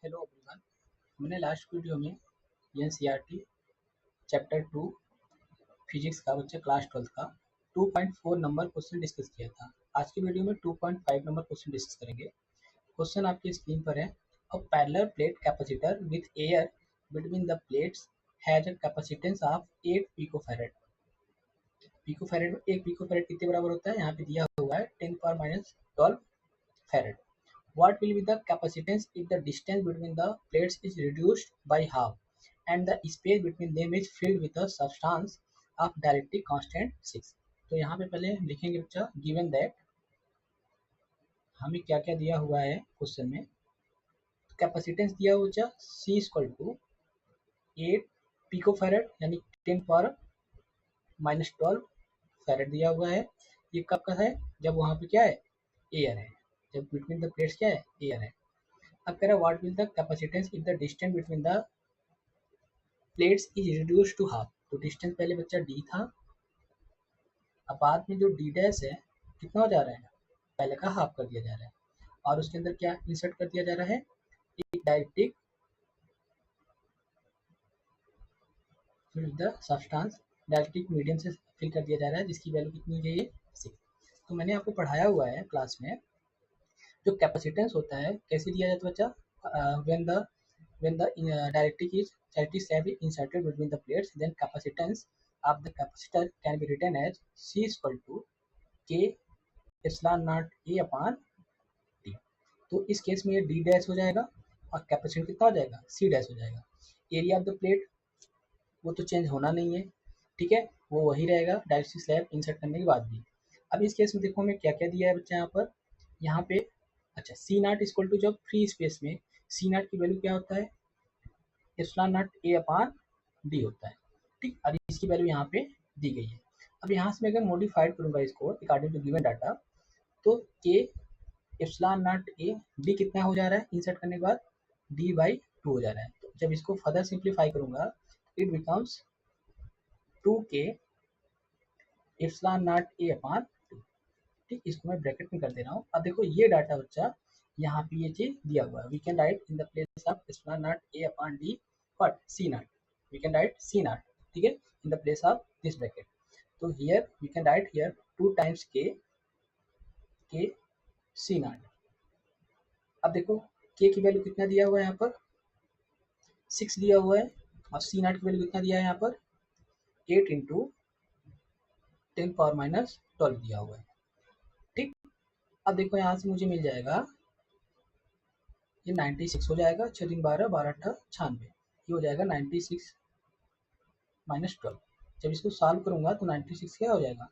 Hello everyone. हमने last video में NCERT chapter 2 physics का बच्चा क्लास 12 का 2.4 नंबर क्वेश्चन डिस्कस किया था। आज की वीडियो में 2.5 नंबर क्वेश्चन डिस्कस करेंगे। क्वेश्चन आपकी स्क्रीन पर है। A parallel plate capacitor with air between the plates has a capacitance of 8 picofarad. Picofarad में 1 पिकोफैरेड कितने बराबर होता है? यहाँ पे दिया हुआ है 10⁻12 farad. What will be the capacitance if the distance between the plates is reduced by half and the space between them is filled with a substance of dielectric constant 6? तो यहाँ पे पहले लिखेंगे बच्चा given that हमें क्या क्या दिया हुआ है क्वेश्चन में। कैपेसिटेंस दिया हुआ बच्चा C इक्वल टू 8 पिकोफैरेड यानी 10⁻12 फैरेड दिया हुआ है। ये कब का है? जब वहाँ पे क्या है? एयर है। जब बिटवीन द प्लेट्स क्या है? एयर है। अब कह रहा है what will the capacitance if the distance between the plates is reduce to half. तो डिस्टेंस पहले बच्चा डी था, अब बाद में जो डी डैश है कितना हो जा रहा है? पहले का हाफ कर दिया जा रहा है और उसके अंदर क्या इंसर्ट कर दिया जा रहा है? एक डायरेक्ट्रिक द सब्सटेंस, डायरेक्ट्रिक मीडियम से फिल कर दिया जा रहा है जिसकी वैल्यू कितनी है? ये 6। तो मैंने आपको पढ़ाया हुआ है क्लास में, जो कैपेसिटेंस होता है कैसे दिया जाता है बच्चा? when the dielectric is inserted between the plates, then capacitance of the capacitor can be written as C equal to K epsilon naught A upon T। तो इस केस में ये D डैश हो जाएगा और कैपेसिटेंस कितना हो जाएगा? C डैश हो जाएगा। एरिया ऑफ द प्लेट वो तो चेंज होना नहीं है, ठीक है, वो वही रहेगा डायरेक्ट्रिक स्लैब इंसर्ट करने के बाद भी। अब इस केस में देखो हमें क्या क्या दिया है बच्चा यहाँ पर। यहाँ पे अच्छा C नॉट इक्वल टू, जब फ्री स्पेस में C नॉट की वैल्यू क्या होता है? Epsilon naught A upon D होता है, ठीक। और इसकी वैल्यू यहाँ पे दी गई है। अब यहाँ से मैं अगर मॉडिफाइड करूँगा इसको अकॉर्डिंग टू गिवन डाटा, तो के एप्सिलॉन नॉट ए डी कितना हो जा रहा है इंसर्ट करने के बाद? डी बाई 2 हो जा रहा है। तो जब इसको फर्दर सिंप्लीफाई करूँगा it becomes 2k epsilon naught A upon 2, ठीक। इसको मैं ब्रैकेट में कर दे रहा हूँ। अब देखो ये डाटा बच्चा यहाँ पे ये चीज दिया हुआ है। We can write in the place of epsilon naught A upon D what? C naught. We can write C naught, ठीक है, in the place of this bracket. तो here we can write here 2 times K C not. अब देखो के की value कितना दिया हुआ है यहाँ पर? 6 दिया हुआ है और सी नॉट की वैल्यू कितना दिया है यहाँ पर? 8 इंटू 10⁻12 दिया हुआ है, ठीक। अब देखो यहाँ से मुझे मिल जाएगा ये 96 हो जाएगा। 6 दिन 12 12 8 96, ये हो जाएगा 96 माइनस 12। जब इसको सॉल्व करूंगा तो 96 क्या हो जाएगा?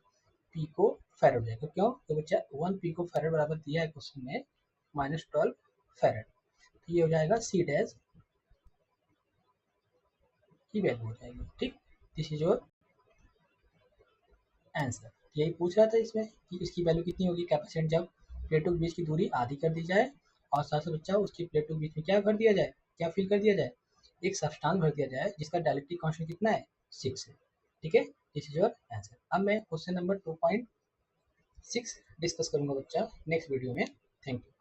पिको फैरेड हो जाएगा। क्यों? तो बच्चा 1 पिको फैरेड बराबर दिया है क्वेश्चन में -12 फैरेड। तो ये हो जाएगा सी डैश की वैल्यू हो जाएगी, ठीक। This is your answer. यही पूछ रहा था इसमें कि इसकी वैल्यू कितनी होगी कैपेसिटेंस जब प्लेटों के बीच की दूरी आधी कर दी जाए और साथ साथ बच्चा उसकी प्लेटों के बीच में क्या भर दिया जाए, क्या फिल कर दिया जाए? एक सब्सटेंस भर दिया जाए जिसका डायलेक्ट्रिक कांस्टेंट कितना है? 6 है, ठीक है। This is your answer. अब मैं क्वेश्चन नंबर 2.6 डिस्कस करूंगा बच्चा नेक्स्ट वीडियो में। Thank you.